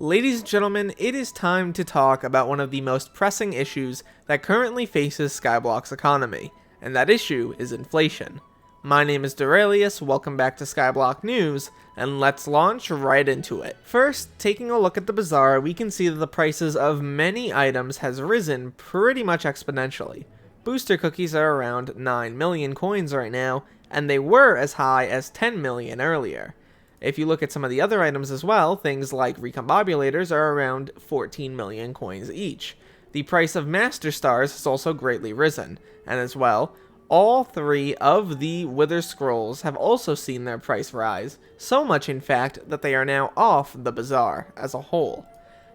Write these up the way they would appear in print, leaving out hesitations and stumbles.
Ladies and gentlemen, it is time to talk about one of the most pressing issues that currently faces Skyblock's economy, and that issue is inflation. My name is Derailious, welcome back to Skyblock News, and let's launch right into it. First, taking a look at the Bazaar, we can see that the prices of many items has risen pretty much exponentially. Booster cookies are around 9 million coins right now, and they were as high as 10 million earlier. If you look at some of the other items as well, things like recombobulators are around 14 million coins each. The price of Master Stars has also greatly risen, and as well, all three of the Wither Scrolls have also seen their price rise, so much in fact that they are now off the Bazaar as a whole.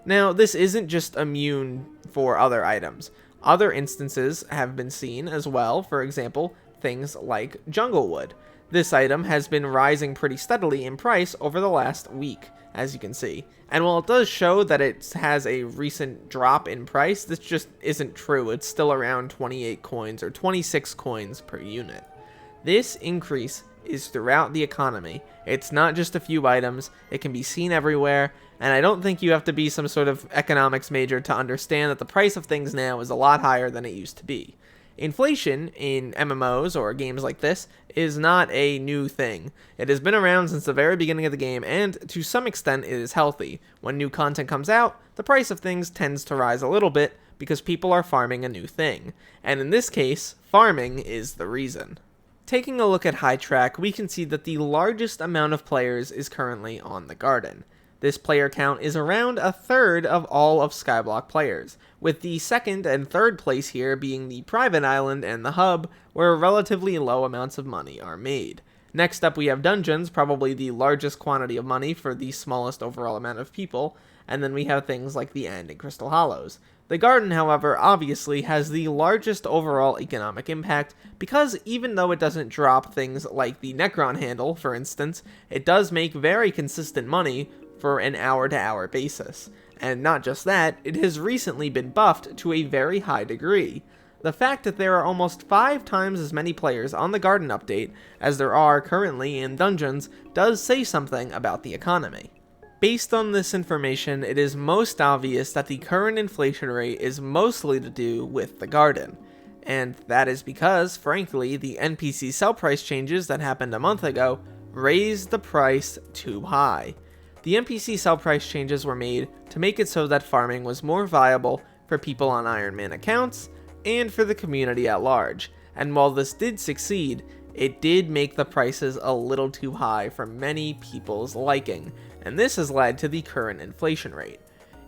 Now, this isn't just immune for other items. Other instances have been seen as well, for example, things like Jungle Wood. This item has been rising pretty steadily in price over the last week, as you can see. And while it does show that it has a recent drop in price, this just isn't true. It's still around 28 coins or 26 coins per unit. This increase is throughout the economy. It's not just a few items, it can be seen everywhere, and I don't think you have to be some sort of economics major to understand that the price of things now is a lot higher than it used to be. Inflation in MMOs or games like this is not a new thing. It has been around since the very beginning of the game, and to some extent it is healthy. When new content comes out, the price of things tends to rise a little bit because people are farming a new thing. And in this case, farming is the reason. Taking a look at Hytrack, we can see that the largest amount of players is currently on the Garden. This player count is around a third of all of Skyblock players, with the second and third place here being the private island and the hub, where relatively low amounts of money are made. Next up we have dungeons, probably the largest quantity of money for the smallest overall amount of people, and then we have things like the End and Crystal Hollows. The Garden, however, obviously has the largest overall economic impact because even though it doesn't drop things like the Necron handle, for instance, it does make very consistent money for an hour-to-hour basis. And not just that, it has recently been buffed to a very high degree. The fact that there are almost 5 times as many players on the Garden update as there are currently in dungeons does say something about the economy. Based on this information, it is most obvious that the current inflation rate is mostly to do with the Garden. And that is because, frankly, the NPC Sell price changes that happened a month ago raised the price too high. The NPC Sell price changes were made to make it so that farming was more viable for people on Ironman accounts and for the community at large, and while this did succeed, it did make the prices a little too high for many people's liking, and this has led to the current inflation rate.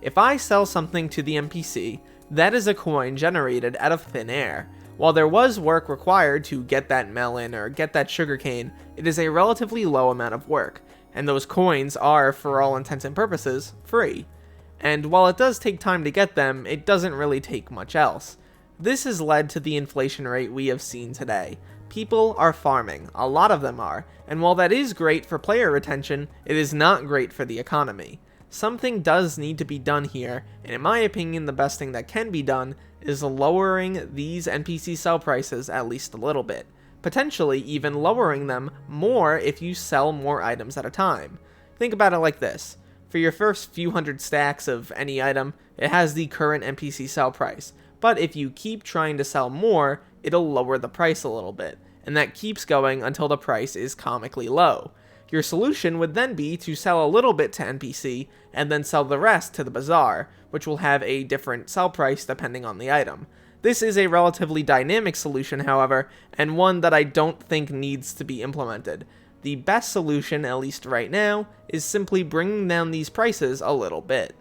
If I sell something to the NPC, that is a coin generated out of thin air. While there was work required to get that melon or get that sugarcane, it is a relatively low amount of work, and those coins are, for all intents and purposes, free. And while it does take time to get them, it doesn't really take much else. This has led to the inflation rate we have seen today. People are farming, a lot of them are, and while that is great for player retention, it is not great for the economy. Something does need to be done here, and in my opinion the best thing that can be done is lowering these NPC Sell prices at least a little bit. Potentially even lowering them more if you sell more items at a time. Think about it like this. For your first few hundred stacks of any item, it has the current NPC Sell price. But if you keep trying to sell more, it'll lower the price a little bit. And that keeps going until the price is comically low. Your solution would then be to sell a little bit to NPC and then sell the rest to the Bazaar, which will have a different sell price depending on the item. This is a relatively dynamic solution, however, and one that I don't think needs to be implemented. The best solution, at least right now, is simply bringing down these prices a little bit.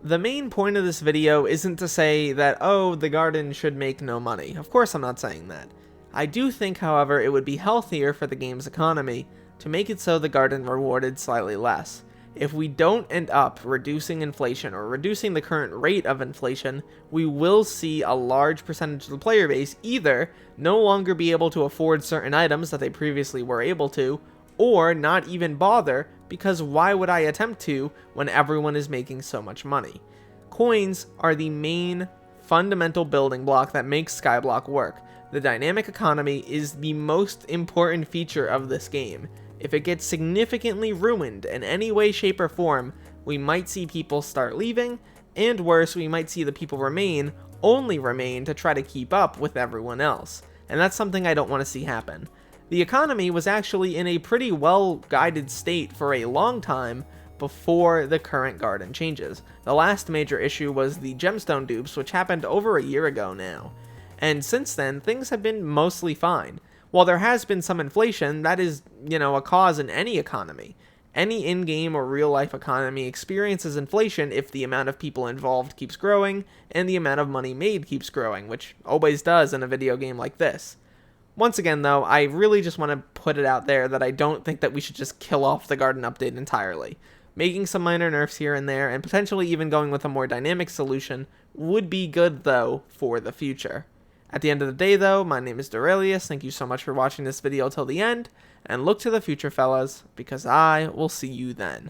The main point of this video isn't to say that, oh, the Garden should make no money. Of course I'm not saying that. I do think, however, it would be healthier for the game's economy to make it so the Garden rewarded slightly less. If we don't end up reducing inflation or reducing the current rate of inflation, we will see a large percentage of the player base either no longer be able to afford certain items that they previously were able to, or not even bother, because why would I attempt to when everyone is making so much money? Coins are the main fundamental building block that makes Skyblock work. The dynamic economy is the most important feature of this game. If it gets significantly ruined in any way, shape, or form, we might see people start leaving, and worse, we might see the people only remain to try to keep up with everyone else. And that's something I don't want to see happen. The economy was actually in a pretty well-guided state for a long time before the current garden changes. The last major issue was the gemstone dupes, which happened over a year ago now. And since then, things have been mostly fine. While there has been some inflation, that is, a cause in any economy. Any in-game or real-life economy experiences inflation if the amount of people involved keeps growing and the amount of money made keeps growing, which always does in a video game like this. Once again, though, I really just want to put it out there that I don't think that we should just kill off the garden update entirely. Making some minor nerfs here and there, and potentially even going with a more dynamic solution, would be good, though, for the future. At the end of the day, though, my name is Derailious. Thank you so much for watching this video till the end, and look to the future, fellas, because I will see you then.